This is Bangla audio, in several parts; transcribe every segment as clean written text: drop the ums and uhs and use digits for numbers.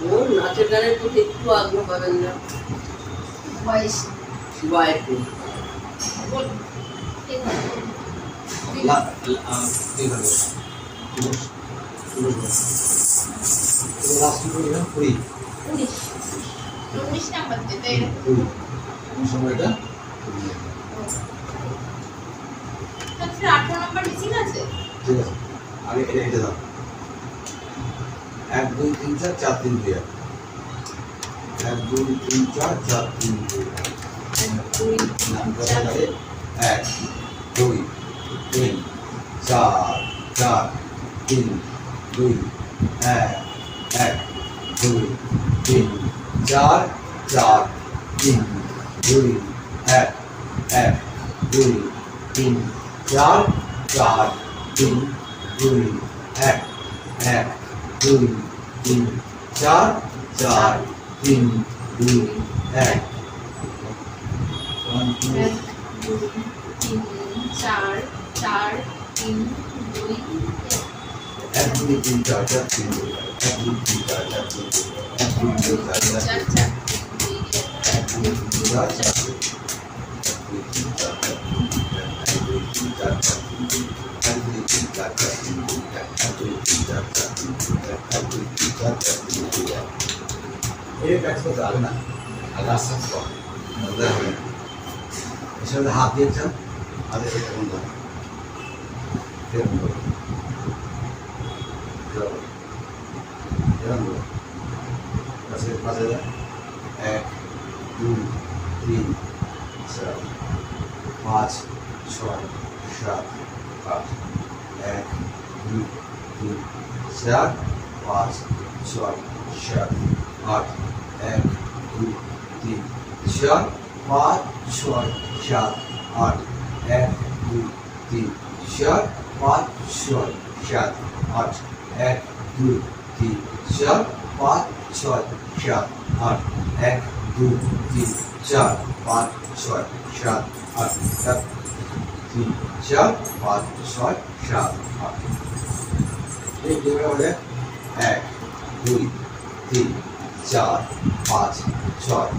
ওর নাচের গানের প্রতি একটু আগ্রহ পাবেন না, বয়স বয়সে উনিশ নাম্বার সময়টা 18 নাম্বার মিসিং আছে। ঠিক আছে, আগে এটা হেঁটে দাও। 1 2 3 4 4 3 2 1 2 3 4 4 3 2 1 2 3 4 4 3 2 1 1 2 3 4 4 3 2 1 1 2 3 4 4 3 2 1 1 2 3 4 4 3 2 1 1 2 1 2 3 4 4 3 2 1 2 3 4 4 3 2 1 2 3 4 4 3 2 1 2 3 4 4 3 2 হাত দিয়েছেন হাতের এক দুই তিন চার পাঁচ ছয় সাত আট 1 2 3 4 5 6 7 8 1 2 3 4 5 6 7 8 1 2 3 4 5 6 7 8 1 2 3 4 5 6 7 8 1 2 3 4 5 6 7 8 1 3 4 5 6 7 8 এই যেভাবে হলে 1 2 3 4 5 6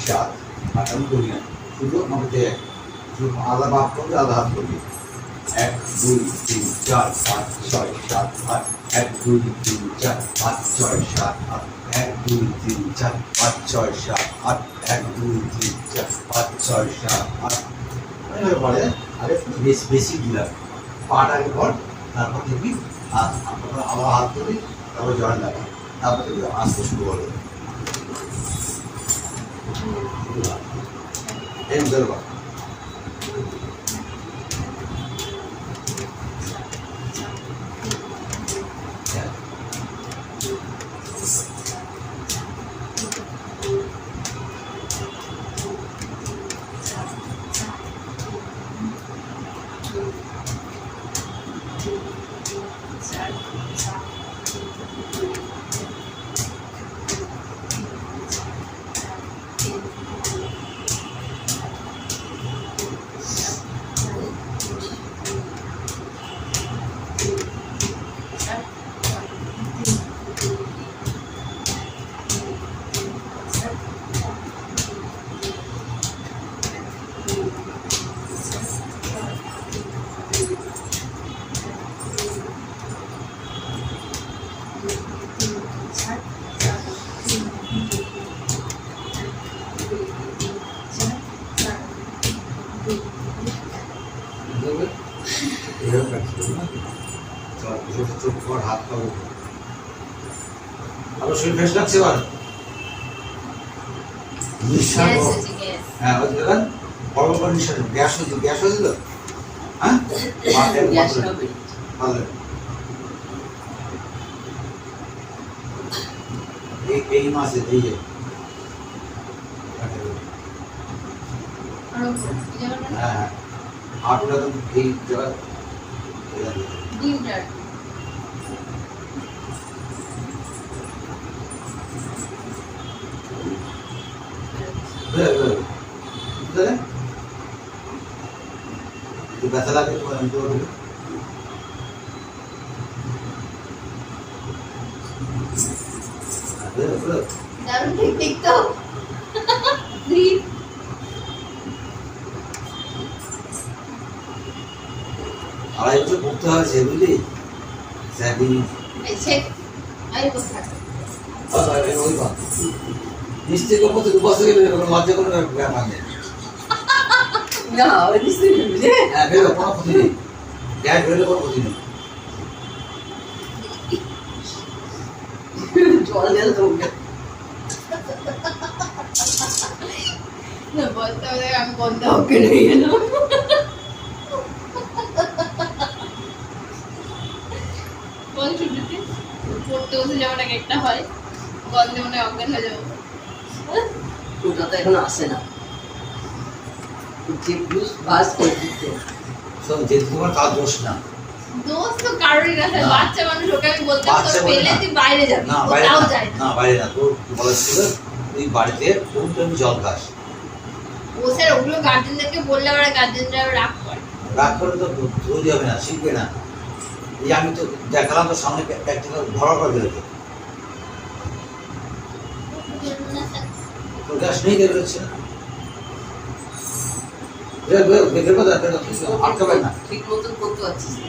7 8 আমি করি না শুধু আমাকে শুধু আলাদা ভাগ করবে আলাদা হাত করবে 1 2 3 4 5 6 7 8 1 2 3 4 5 6 7 8 1 2 3 4 5 6 7 8 1 2 3 4 5 6 7 8 এইভাবে পড়ে আগে বেশি দিলাম পাটা আগে পড় তারপর থেকে আবার হাত ধরে তারপর জয়েন লাগা তারপর থেকে আসতে শুরু করবে এই ধরবা হাত পাবো আরো শরীর ফ্রেশ লাগছে এবার নিঃশ্বাস হ্যাঁ ওই দেখেন বড় বড় নিঃশ্বাস গ্যাস হয়েছিল হ্যাঁ ভালো এই মাসে এই যে হ্যাঁ হাটটা তো এই জায়গা ডিমটার ব্যথা লাগে তোমার বেরো বেরো দারুণ টেকনিক তো। Grip। আড়াই বছর পড়তে হয়েছে বুঝলি স্যাবি এই শেখ, আরে কোথায়? ওই বা নিশ্চয়ই কোনো মতো বসে গেলে কোনো লজ্জা কোনো ব্যাপার নেই না ওই দিছি বুঝে হ্যাঁ বেরো কোনো ক্ষতি নেই গ্যাস বেরোলে কোনো ক্ষতি নেই জল দিল তো না বলতে হবে আমি বন্ধ হোকে নিয়ে গেলাম। বল ছুটিতে পড়তে বসে যেমন এক একটা হয়, গন্ধে মনে হয় অজ্ঞান হয়ে যাবো। ওটা তো এখন আসে না যে ব্লুজ বাস করে দিতে সব যেহেতু তোমার তার দোষ না দোস্ত তো কারোরই না, না। বাচ্চা মানুষ, ওকে আমি বলতাম বাচ্চা তোর বলে পেলে না। তুই বাইরে যাবি, না বাইরে কোথাও না যায় না। না বাইরে না তোর বলেছিল তুই বাড়িতে কোন টাইমে জল খাস ও স্যার ওগুলো গার্জেনদেরকে বললে আবার গার্জেনরা রাগ করে। রাগ করে তো তৈরি হবে না শিখবে না এই আমি তো দেখালাম তো সামনে প্র্যাকটিক্যাল ভরা করে বেরোতে তোর গ্যাস নেই বেরোচ্ছে না আটকাবেন না ঠিক মতন করতে পারছিস না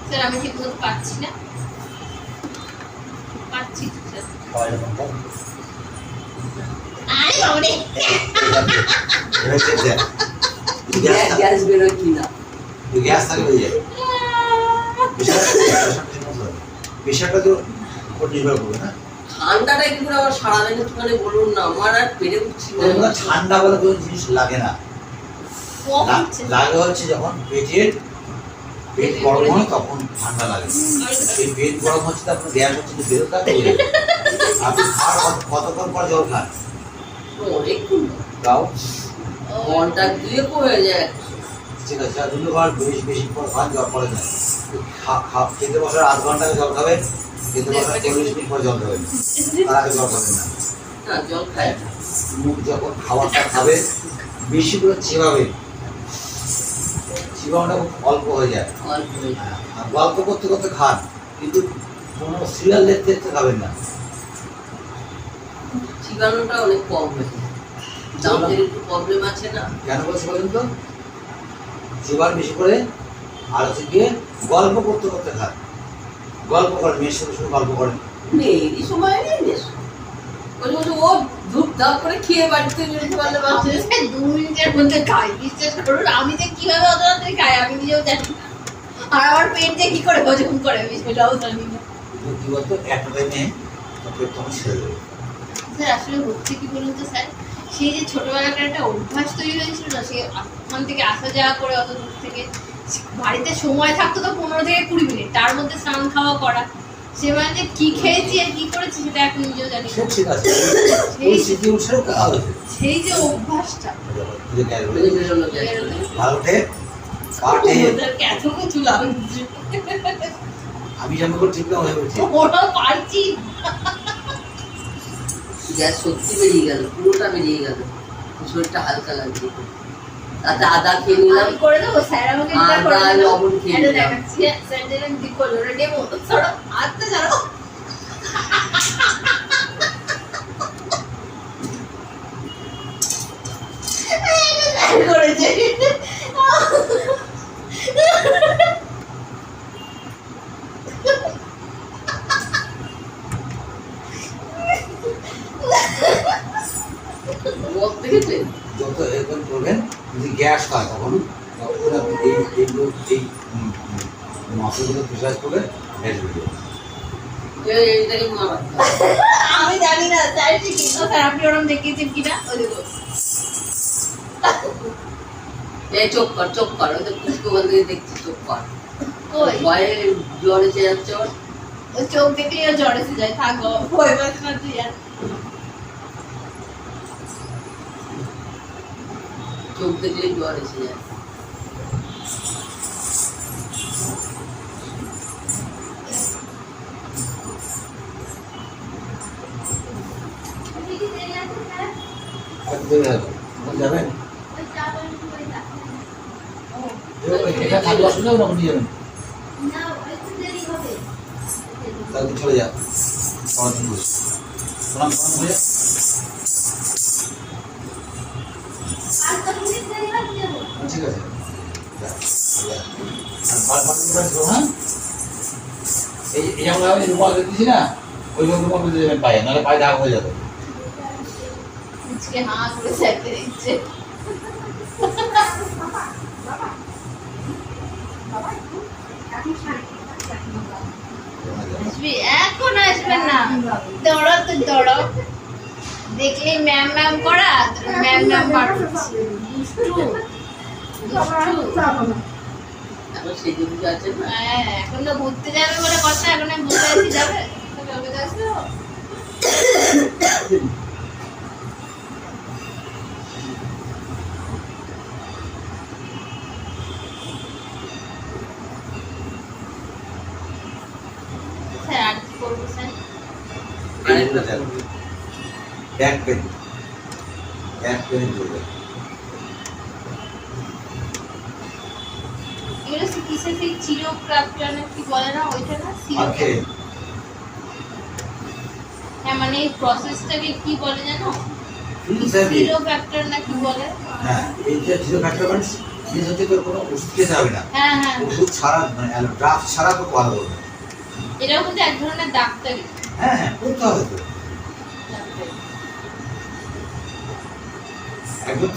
স্যার আমি ঠিক মতো পাচ্ছি না, পাচ্ছি তো স্যার। বাইরে কোনটা? আরে বাবারে, এবার চেক দেখ। গ্যাস বেরোয় কি না তুই গ্যাস থাকে হয়ে যায় বিষয়টা তো উপর নির্ভর করবে না ঠান্ডাটা কি করে আমার সারাদিন একটুখানি বলুন না আমার আর পেরে উঠছি না এগুলো ঠান্ডা বলে কোনো জিনিস লাগে না কম হচ্ছে। লাগে হচ্ছে যখন পেট গরম হয় তখন ঠান্ডা লাগে এই পেট গরম হচ্ছে তারপর গ্যাস হচ্ছে তো বেরোতে হবে আপনি খাওয়ার কতক্ষণ পর জল খান অনেকক্ষণ তাও ঘন্টা দুয়েক হয়ে যায় ঠিক আছে আর দুবার বেশি পর খান জল পড়ে না খেতে বসার 8 ঘন্টা আগে জল খাবেন খেতে বসার 40 মিনিট পর জল খাবেন তার আগে জল খাবেন না না জল খায় না মুখ যখন খাবারটা খাবে বেশি করে চিবাবেন চিবানোটা খুব অল্প হয়ে যায় অল্প হয়ে যায়। আর গল্প করতে করতে খান কিন্তু কোনো সিরিয়াল দেখতে দেখতে খাবেন না চিবানোটা অনেক কম হয়ে যায় দাঁতের একটু প্রবলেম আছে না কেন বলছি বলেন তো চিবার বেশি করে আর হচ্ছে গিয়ে গল্প করতে করতে খান গল্প করেন মেয়ের সঙ্গে সঙ্গে গল্প করেন মেয়েরই সময় নেই বেশ বলছে বলছে ও ধূপ ধাপ করে খেয়ে বাড়িতে বেরোতে পারলে বাচ্চা আমি 2 মিনিটের মধ্যে খাই, বিশ্বাস করুন। আমি যে কিভাবে অত রাত্রে খাই আমি নিজেও জানি না। আর আমার পেট যে কি করে হজম করে আমি সেটাও জানি না। কিন্তু কি বলতো একটা টাইমে পেট তখন ছেড়ে দেবে স্যার আসলে হচ্ছে কি বলুন তো স্যার, সেই যে ছোটবেলাকার একটা অভ্যাস তৈরি হয়েছিল না, সে ওখান থেকে আসা যাওয়া করে অত দূর থেকে, বাড়িতে সময় থাকতো তো 15 থেকে 20 মিনিট, তার মধ্যে স্নান খাওয়া করা, সে মানে কি খেয়েছি আর কি করেছি সেটা এখন নিজেও জানি না। সব ঠিক আছে ওই স্মৃতি অনুসারে খাওয়া হয়েছে সেই যে অভ্যাসটা বেরোনো যায় ভালো উঠে পাটে ওদেরকে এত কিছু লাগছে, আমি যেমন করে ঠিক না হয়ে উঠছি ওরা পারছি গ্যাস সত্যি বেরিয়ে গেল পুরোটা বেরিয়ে গেল শরীরটা হালকা লাগছে তাতে আদা খেয়ে নিলাম আমি করে দেবো, স্যার আমাকে যেটা করে আদা দিল, লবণ খেয়ে এটা নিলাম দেখাচ্ছি, স্যার যেটা ঠিক করলো, ওটা ডেমো, ছাড়ো, হাতটা ছাড়ো। স্যার করেছে। মদ দেখেছে যত এরকম করবেন যদি গ্যাস হয় তখন তখন আপনি এইগুলো এই মাছগুলো প্রেসার করবেন গ্যাস বেরিয়ে যাবে এইটাকে মারাতে আমি জানি না স্যার ঠিক কি, স্যার আপনি ওরকম দেখিয়েছেন কিনা, ওই দেখো এই চোখ কর ওই তো পুষ্প বন্ধু দেখছি চোখ কর ওই ভয়ে জ্বর এসে যাচ্ছে ওর ওই চোখ দেখলেই ও জ্বর এসে যায়, থাকো ভয় পাস না তুই আর। চোখ দেখলেই জ্বর এসে যায় একদমই হবে যাবেন এটা থাকলে অসুবিধা হবে না আপনি যাবেন তাহলে চলে যান প্রণাম করে ঠিক আছে হ্যাঁ এই আমরা রুমাল দিচ্ছি না ওই রুমাল দেবেন পায়ে নাহলে পায়ে দাগ হয়ে যাবে আজকে হাঁ করে চাইতে দিচ্ছে আসবি এখন আসবেন না দৌড়ো তো দৌড়ো দেখলে ম্যাম ম্যাম করা ম্যাম ম্যাম পারছে এখন সেই যে পুজো আছে না, হ্যাঁ এখন তো ঘুরতে যাবে বলে কথা এখন আমি বুঝতে পারছি যাবে কবে তো আসবে ও? স্যার আর কি করবো স্যার আরেকটা ব্যাক পেন করবে এগুলো সে কিসের সেই চিরোপ্রাপ্টার না কি বলে না ওইটা না ওকে হ্যাঁ মানে এই প্রসেসটাকে কি বলে জানো ফিজিওথেরাপি চিরোপ্রাপ্টার না কি বলে হ্যাঁ এই যে ফিজিওথেরাপি মানে জিনিস হচ্ছে তোর কোনো ওষুধ খেতে হবে না হ্যাঁ হ্যাঁ ওষুধ ছাড়া মানে ড্রাফট ছাড়া তো ভালো করবে এটাও কিন্তু এক ধরনের ডাক্তারি হ্যাঁ হ্যাঁ করতে হবে তো একদম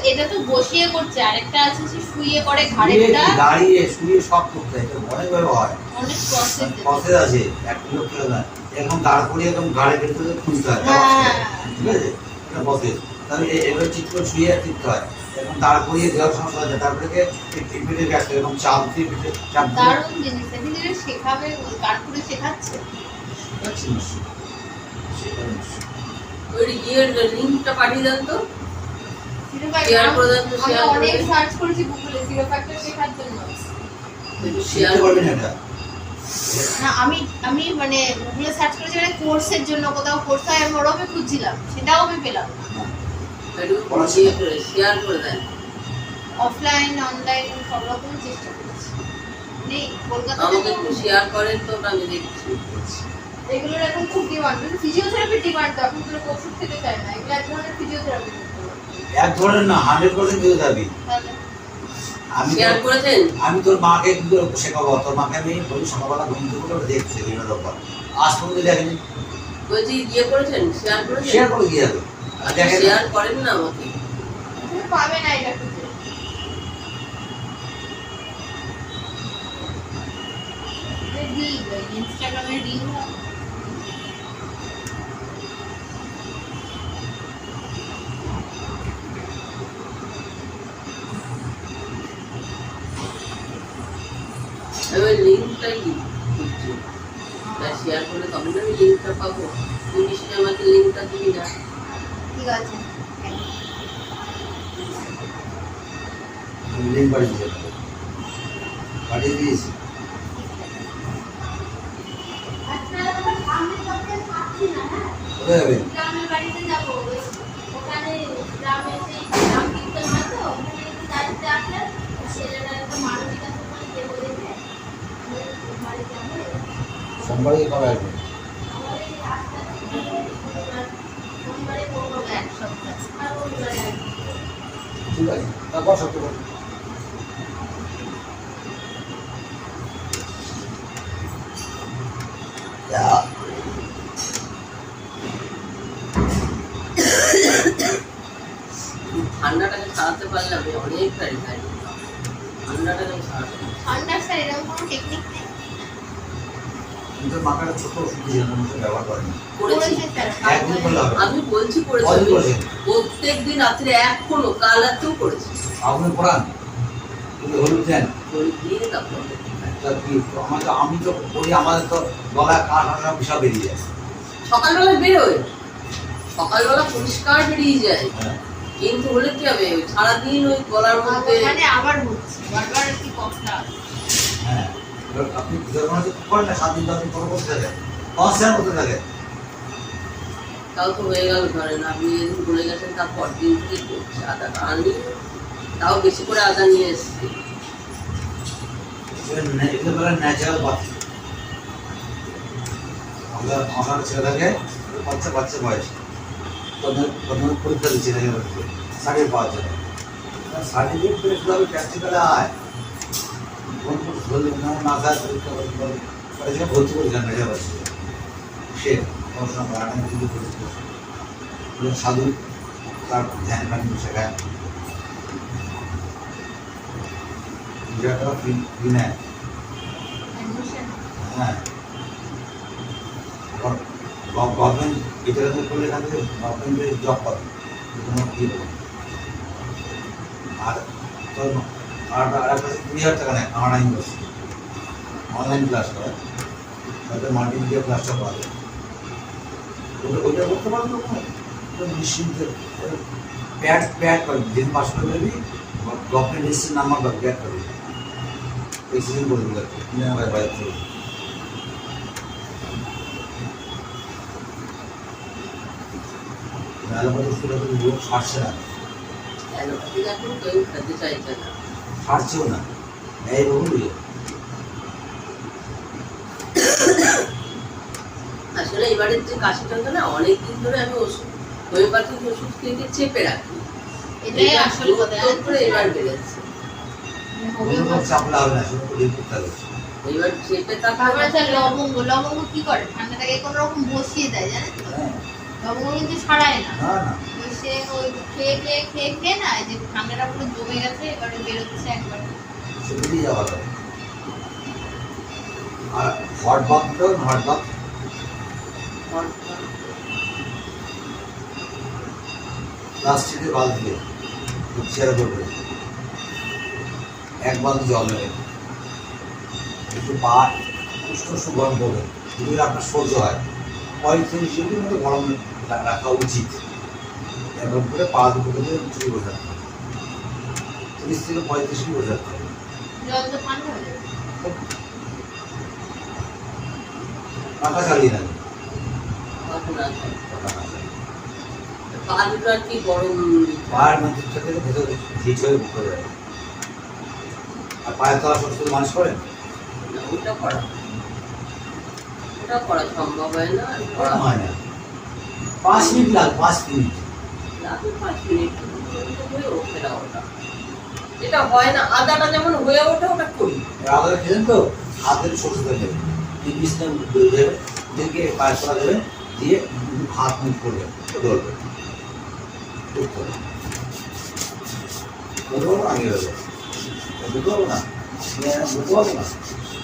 এটা তো বসিয়ে করছে আরেকটা আছে সে শুয়ে করে ঘাড়েরটা দাঁড়িয়ে শুয়ে সব করতে হয় এটা অনেকভাবে হয় অনেক প্রসেস প্রসেস আছে একটা লোক কেউ না এরকম দাঁড় করিয়ে একদম গাড়ি বের করে খুঁজতে হয় হ্যাঁ ঠিক আছে এটা প্রসেস তাহলে এবার ঠিক করে শুয়ে আর টিপতে হয় এরকম দাঁড় করিয়ে দেওয়ার সমস্যা আছে তারপরে পিঠে গ্যাস এরকম চাপ দিয়ে পিঠে চাপ দিয়ে দারুণ জিনিস এটা কিন্তু শেখাবে কাঠপুরে শেখাচ্ছে শিখাচ্ছি নিশ্চয়ই সেটা নিশ্চয়ই ওই ইয়ের লিঙ্কটা পাঠিয়ে দেন তো চিরোপ্রাপ্টার শেয়ার করে দেন তো, আমি শেয়ার করে অনেক দেন। সার্চ করেছি গুগলে চিরোপ্রাপ্টার শেখার জন্য একটু শেয়ার শিখতে পারবি না এটা না আমি মানে গুগলে সার্চ করেছি মানে কোর্সের জন্য কোথাও কোর্স হয় আমি ওরকমই খুঁজছিলাম সেটাও আমি পেলাম একটু শেয়ার করে দেন অফলাইন অনলাইন সব রকম চেষ্টা করেছি নেই কলকাতাতে আমাকে তো একটু শেয়ার করেন তো ওটা আমি দেখছি এগুলোর এখন খুব ডিমান্ড ফিজিওথেরাপি ডিমান্ড তো এখন তোর ওষুধ খেতে চায় না এগুলো এক ধরনের ফিজিওথেরাপি এক ধরনের না 100% দিতে যাবি তাহলে আমি শেয়ার করেছেন আমি তোর মাকে কিন্তু শেখাবো তোর মাকে আমি বলি সকালবেলা ঘুম থেকে উঠে দেখছি বিভিন্ন রকম আজ পর্যন্ত দেখেনি বলছি ইয়ে করেছেন শেয়ার করেছেন শেয়ার করে দিয়ে যাবে আর দেখেন শেয়ার করেন না আমাকে তুমি পাবে না এটা খুঁজে ইনস্টাগ্রামে রিল হয় আমি লিঙ্কটাই খুঁজছি শেয়ার করে তবে না আমি লিঙ্কটা পাবো তুই নিশ্চয়ই আমাকে লিঙ্কটা দিবি না ঠিক আছে লিঙ্ক পাঠিয়ে দিয়ে যাবে পাঠিয়ে দিয়েছি কোথায় যাবে গ্রামের বাড়িতে যাবো ওখানে গ্রামে সেই গ্রাম কীর্তন হয় তো ওখানে একটু দাঁড়িয়ে আসলে ছেলেরা একটা মানবিক আছে ওখানে যে বলেছে বাড়িতে যাবে সোমবারে কবে আসবে আমাদের এই রাস্তা থেকে সোমবারে পড়বো এক সপ্তাহ আর রবিবারে আসবো ঠিক আছে তারপর সত্য করে ঠান্ডাটাকে সারাতে পারলে আমি অনেকটা রিফাইন ঠান্ডাটাকে আমি সারাতে পারি ঠান্ডার স্যার এরকম কোনো টেকনিক নেই কিন্তু মাকে একটা ছোট ওষুধ দিয়েছিলাম ওষুধ ব্যবহার করেনি করেছি করেছে স্যার একদিন করলে হবে আমি বলছি করেছি কদিন করেছেন প্রত্যেক দিন রাত্রে এক কোনো কাল রাত্রেও করেছি আপনি পড়ান কিন্তু হলুদ দেন করে দিয়ে তারপর তা কি আমাকে আমি তো করি আমাদের তো গলায় কাঠ আসা বিশাল বেরিয়ে যায় সকালবেলা বেরোয় সকালবেলা পরিষ্কার বেরিয়ে যায় হ্যাঁ কিন্তু হলে কি হবে ওই সারাদিন ওই গলার মধ্যে ওখানে আবার হচ্ছে বারবার কি কফটা হ্যাঁ এবার আপনি যখন হচ্ছে করেন না 7 দিন 10 দিন পরে করতে থাকে কনস্ট্যান্ট করতে থাকে তাও তো হয়ে গেল ধরেন আপনি যেদিন বলে গেছেন তারপর দিন থেকে করছে আদাটা আনি তাও বেশি করে আদা নিয়ে এসছি এগুলো বলে ন্যাচারাল বাথ আমার ছেলেটাকে বাচ্চা বাচ্চা বয়স প্রথমে পরীক্ষা দিচ্ছি না সার্টিফিকেট পাওয়ার জন্য সার্টিফিকেট পেলে শুধু আমি প্র্যাকটিক্যালে আয় না যায় পরীক্ষা ভর্তি করেছিলাম মেজাবাদ সে পড়াশোনা করাটা যদি সাধু তার ধ্যান প্রাণ শেখায় ফি নেয় হ্যাঁ গভর্নমেন্ট এটা করলে এখান থেকে গভর্নমেন্টের জব পাবে আর আর একটা 20,000 টাকা নেয় কানাডা ইউনিভার্সিটি অনলাইন ক্লাস করে হয়তো মাল্টিমিডিয়া ক্লাসটা পাবে ওইটা করতে পারবে নিশ্চিন্তে প্যাড পাবে যেদিন পাস করে দেবি গভর্নমেন্ট রেজিস্ট্রেশন নাম্বার পাবে প্যাড পাবে এক্সিডেন্ট করে দেবে বাইরে থেকে লোক ছাড়ছে না অ্যালোপ্যাথিক এখন কেউ খেতে চাইছে না। ছাড়ছেও না এই বহু আসলে এবারের যে কাশিটা হতো না অনেকদিন ধরে আমি ওষুধ হোমিওপ্যাথিক ওষুধ খেয়ে চেপে রাখি এটাই আসল কথা জোর করে এবার বেড়েছে চাপলা হবে না শুধু রিপোর্ট থাকবে এবার চেপে তারপরে থাকা স্যার লবঙ্গ কি করে ঠান্ডাটাকে কোনো রকম বসিয়ে দেয় জানেন তো লবঙ্গ কিন্তু ছাড়ায় না না না সে ওই খেয়ে না যে ঠান্ডাটা পুরো জমে গেছে এবারে বেরোচ্ছে একবার সেদিকেই যাওয়া যাবে আর হট বাথ তো হট বাথ প্লাস্টিকের বালতি দিয়ে চেয়ারে করবে এক বালতি জল নেবে একটু পা উষ্ণ গরম করবে যদি আপনার সহ্য হয় 35 ডিগ্রির মতো গরম রাখা উচিত এরকম করে পা দুটো দিয়ে চুরি বসে রাখতে হবে 30 থেকে 35 ডিগ্রি বসে রাখতে হবে জল তো ঠান্ডা হয়ে যাবে পাখা চালিয়ে নেন পা দুটো আর কি গরম পায়ের মধ্যে থেকে ভেতরে হিট হয়ে পড়ে যাবে আর পায়ের তলা ছোট ছোট মানুষ করেন না, ওটা করা সম্ভব হয় না আর করা করা হয় না 5 মিনিট লাগে 5 মিনিট লাগে 5 মিনিট হয়ে ওঠে না ওটা যেটা হয় না আদাটা যেমন হয়ে ওঠে ওটা করি আগে খেলেন তো হাতের ছোট ছোট দেবেন এই বিছনা দেবেন দেখে পায়ের তলা দেবেন দিয়ে হাত মুখ করবেন ধরবে আগে দেবে বুঝতে পারবো না বুঝতে পারবো না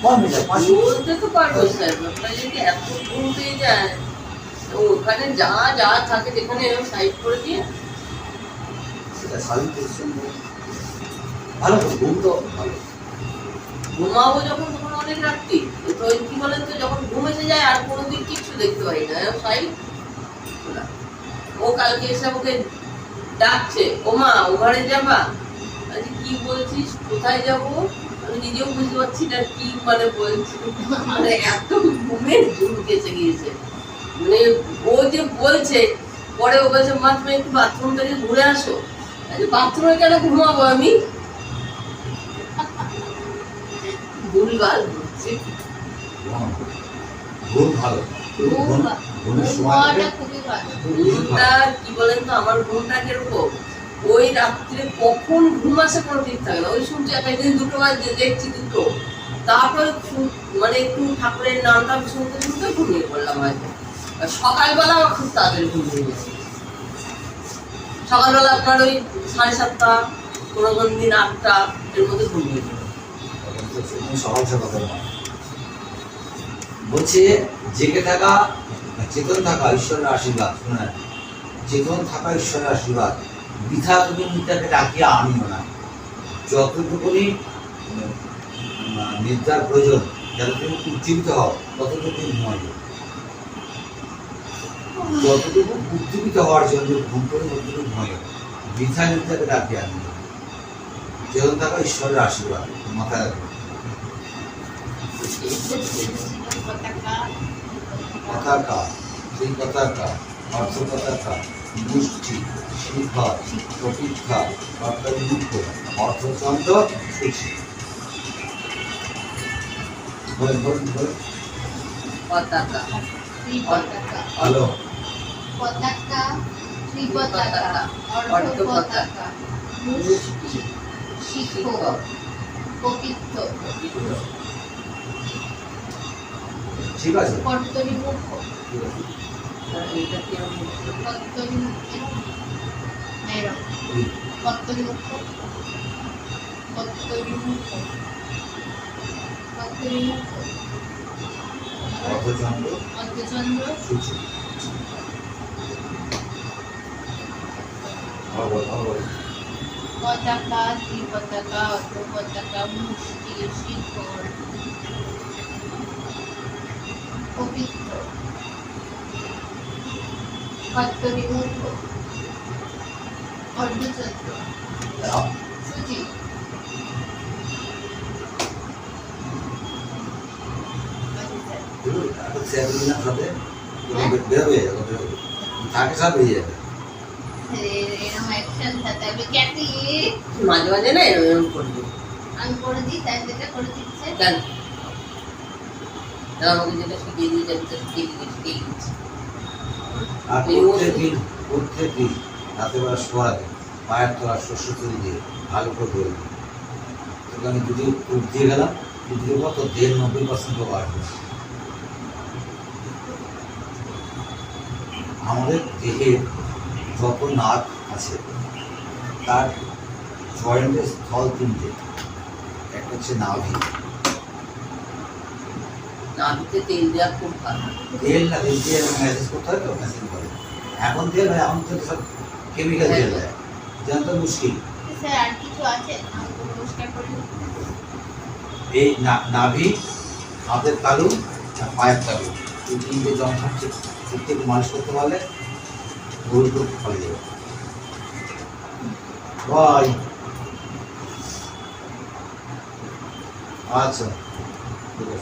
কম মিনিট 5 মিনিট বলতে তো পারবো স্যার ব্যাপারটা যদি এত ঘুম পেয়ে যায় তো ওখানে যা থাকে যেখানে এরকম সাইড করে দিয়ে সেটা শারীরিক পরিশ্রম ভালো ঘুম তো ভালো ঘুমাবো যখন তখন অনেক রাত্রি তো ওই কি বলেন তো যখন ঘুম এসে যায় আর কোনোদিন কিচ্ছু দেখতে পাই না এরকম সাইড ও কালকে এসে আমাকে ডাকছে ওমা ও ঘরে যাবা আচ্ছা কি বলছিস কোথায় যাবো আমি নিজেও বুঝতে পারছি না কি মানে বলছি মানে এত ঘুমের ঝুঁক এসে গিয়েছে মানে ও যে বলছে পরে ও বলছে মা তুমি একটু বাথরুম থেকে ঘুরে আসো আচ্ছা বাথরুমে কেন ঘুমাবো আমি ভুলভাল বুঝছি ঘুম ভালো ঘুমের সময় ঘুমাটা খুবই ভালো ঘুমটা কি বলেন তো আমার ঘুমটা কিরকম ওই রাত্রে কখন ঘুম আসে কোনো ঠিক থাকে না ওই শুনছি একদিন 2টো বাজে দেখছি 2টো তারপরে মানে একটু ঠাকুরের নামটা শুনতে শুনতে ঘুমিয়ে পড়লাম হয়তো আর সকালবেলা আমার খুব তাড়াতাড়ি ঘুম হয়ে গেছে সকালবেলা আপনার ওই 7:30 কোনো কোনো দিন 8টা এর মধ্যে ঘুমিয়ে পড়ে সকাল সকাল বলছে জেগে থাকা চেতন থাকা ঈশ্বরের আশীর্বাদ শুনে চেতন থাকা ঈশ্বরের আশীর্বাদ বৃথা তুমি নিদ্রাকে ডাকিয়া আনিও না যতটুকুনি নিদ্রার প্রয়োজন যাতে তুমি উজ্জীবিত হও ততটুকু তুমি ঘুমাইও যতটুকু উজ্জীবিত হওয়ার জন্য ঘুম করে ততটুকু ঘুমাইও বৃথা নিদ্রাকে ডাকিয়া আনিও চেতন থাকা ঈশ্বরের আশীর্বাদ মাথায় রাখবে পতাকা সেই পতাকা অর্থ পতাকা গোষ্ঠী শিখর প্রতীক্ষা অর্থযুক্ত অর্থচন্দ্র সূচি পতাকা ত্রিপতাকা, হ্যালো পতাকা, ত্রিপতাকা, অর্ধ পতাকা, মুষ্টি, শিখর, কপিত্থ, ঠিক আছে কর্তরিমুখ, ঠিক আছে এটা কি আমি কর্তরিমুখ, এরকম এই, কর্তরিমুখ, কর্তরিমুখ, কর্তরিমুখ, অর্ধচন্দ্র অর্ধচন্দ্র, সূর্য বল পতাকা, ত্রিপতাকা, অর্ধ পতাকা, মুষ্টি, শিখর, পবিত্র, কর্তরিমুখ, অর্ধচন্দ্র, সূচি, সেদিনের সাথে বেরোবে যাবে থাকে সব হয়ে যাবে এরকম অ্যাকশন থাকে আমি ক্যাটি মাঝে মাঝে না এরকম করবো আমি করে দিই তাই যেটা করে দিচ্ছে কেন না, আমাকে যেটা শিখিয়ে দিয়েছে আমি তো শিখিয়ে দিয়েছি আর প্রত্যেকদিন রাতেবেলা শোয়া আগে পায়ের তলা শস্য তৈরি দিয়ে ভালো করে ধরে দিই তোকে আমি দুটি টুপ দিয়ে গেলাম দুটির মতো 90% বাড়বে আমাদের দেহের যত নাক আছে তার জয়েন্টের স্থল তিনটে একটা হচ্ছে নাভি নাভিতে তেল দেওয়া খুব ভালো তেল না তেল দিয়ে ম্যাসেজ করতে হয় তো ম্যাসেজ করে এখন তেল হয় এখন তেল সব কেমিক্যাল তেল দেয় যেন তো মুশকিল স্যার আর কিছু আছে আমি তো নমস্কার করি এই নাভি হাতের তালু আর পায়ের তালু এই তিনটে যন্ত্র ঠিক থেকে মালিশ করতে পারলে গোল করে ফলে যাবে ভাই আচ্ছা